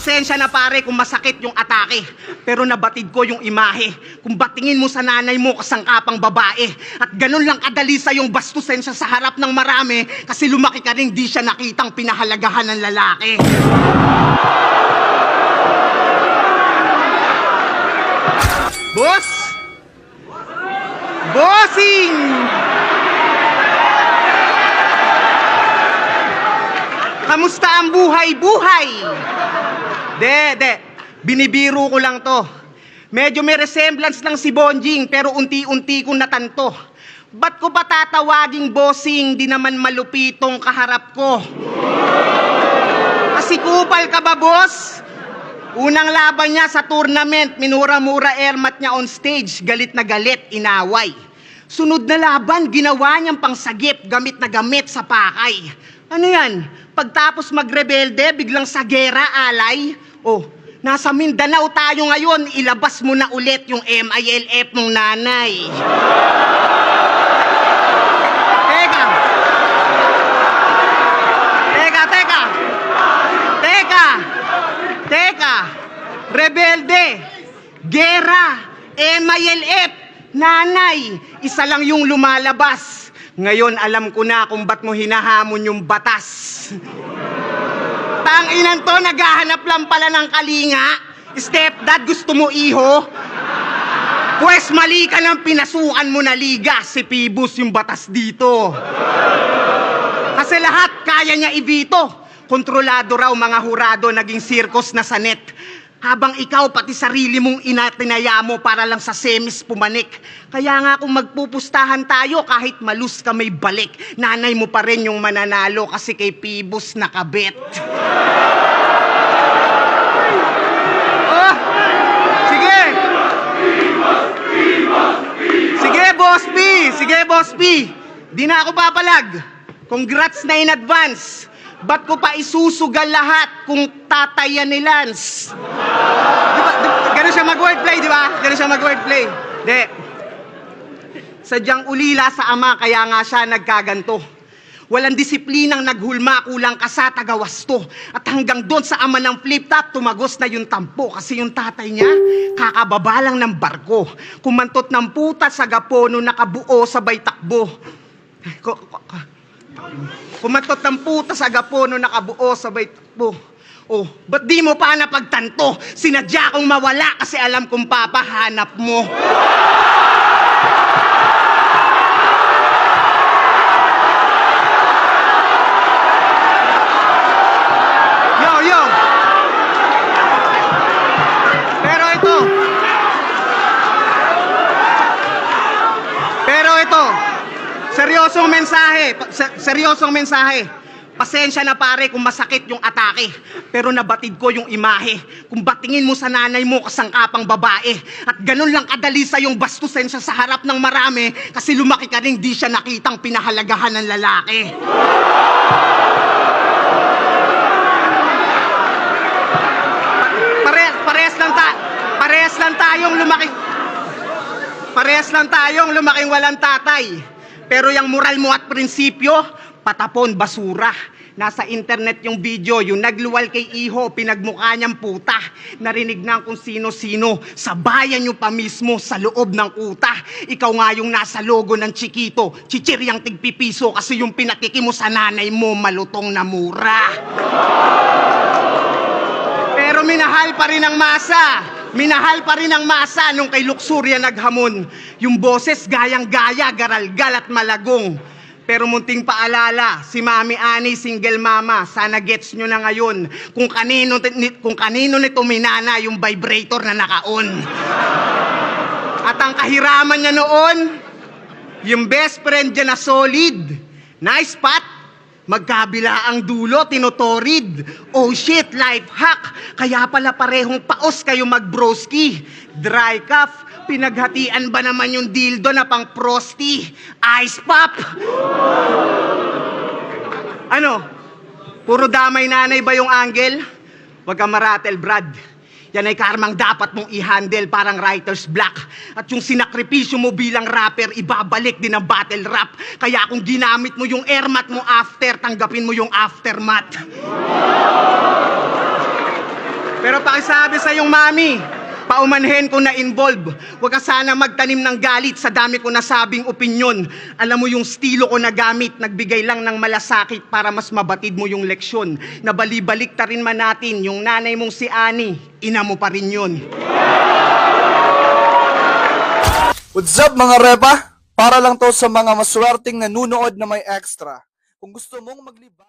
Pasensya na pare kung masakit yung atake, pero nabatid ko yung imahe. Kung batingin mo sa nanay mo kasangkapang babae, at ganun lang kadali sa yung bastusin siya sa harap ng marami, kasi lumaki ka rin di siya nakitang pinahalagahan ng lalaki. Boss! Bossing! Kamusta ang buhay-buhay? De, binibiro ko lang to. Medyo may resemblance lang si Bonjing, pero unti-unti kong natanto. Ba't ko pa tatawaging bossing, di naman malupitong kaharap ko? Kasi kupal ka ba, boss? Unang laban niya sa tournament, minura-mura airmat niya on stage, galit na galit, inaway. Sunod na laban, ginawa niyang pangsagip, gamit na gamit sa pakay. Ano yan? Pagtapos magrebelde, biglang sa gera, alay? Oh, nasa Mindanao tayo ngayon, ilabas mo na ulit yung MILF mong nanay. Teka, rebelde, gera, MILF, nanay, isa lang yung lumalabas. Ngayon alam ko na kung ba't mo hinahamon yung batas. Tanginan to, naghahanap lang pala ng kalinga. Stepdad, gusto mo iho? Pwes mali ka ng pinasukan mo na liga. Si Pibus yung batas dito. Kasi lahat kaya niya ibito. Kontrolado raw mga hurado, naging sirkos na sanet. Habang ikaw pati sarili mong inatinaya mo para lang sa semis pumanik. Kaya nga kung magpupustahan tayo, kahit malus ka may balik, nanay mo pa rin yung mananalo kasi kay Pibus nakabet. Oh, sige! Sige, Boss P! Sige, Boss P! Di na ako papalag. Congrats na in advance. Ba't ko pa isusugal lahat kung tataya ni Lance? Ganun siya mag-wordplay, di ba? Ganun siya mag-wordplay. De, sadyang ulila sa ama, kaya nga siya nagkaganto. Walang disiplinang naghulma, kulang ka sa tagawasto. At hanggang doon sa ama ng flip-top, tumagos na yung tampo. Kasi yung tatay niya, kakababa lang ng barko. Kumantot ng puta sa gapono, nakabuo sabay takbo. Kumatot ng puta sa gapono, nakabuo sabay takbo. Oh, ba't di mo pa napagtanto? Sinadya kong mawala kasi alam kong papahanap mo. Yo. Pero ito, seryosong mensahe. Pasensya na pare kung masakit yung atake, pero nabatid ko yung imahe. Kung batingin mo sa nanay mo kasangkapang babae, at ganun lang kadali sa yung bastusin siya sa harap ng marami, kasi lumaki ka rin di siya nakitang pinahalagahan ng lalaki. Parehas lang tayong lumaking walang tatay. Pero yung moral mo at prinsipyo, patapon, basura. Nasa internet yung video, yung nagluwal kay Iho, pinagmukha niyang puta. Narinig na kung sino-sino, sa bayan nyo pa mismo, sa loob ng kuta. Ikaw nga yung nasa logo ng Chiquito, chichiryang tigpipiso, kasi yung pinatiki mo sa nanay mo, malutong na mura. Pero minahal pa rin ang masa. Minahal pa rin ang masa nung kay Luxuria naghamon. Yung boses gayang-gaya, garalgal at malagong. Pero munting paalala, si Mami Ani, single mama, sana gets nyo na ngayon kung kanino nito minana yung vibrator na naka-on. At ang kahiraman niya noon, yung best friend niya na solid, nice spot, magkabila ang dulo, tinotorid. Oh shit, life hack. Kaya pala parehong paos kayo mag-broski. Dry cuff, pinaghatian ba naman yung dildo na pang prosty? Ice pop! Ano? Puro damay nanay ba yung angle? Huwag kang maratel, Brad. Yan ay karmang dapat mong i-handle, parang writer's block. At yung sinakripisyo mo bilang rapper, ibabalik din ang battle rap. Kaya kung ginamit mo yung airmat mo after, tanggapin mo yung aftermath. Pero pakisabi sa iyong mami, paumanhin ko na-involve. Huwag ka sana magtanim ng galit sa dami ko nasabing opinyon. Alam mo yung estilo ko na gamit, nagbigay lang ng malasakit para mas mabatid mo yung leksyon. Nabalibalik ta rin man natin, yung nanay mong si Ani, ina mo pa rin yun. What's up mga repa? Para lang to sa mga maswerteng nanunood na may extra. Kung gusto mong maglibang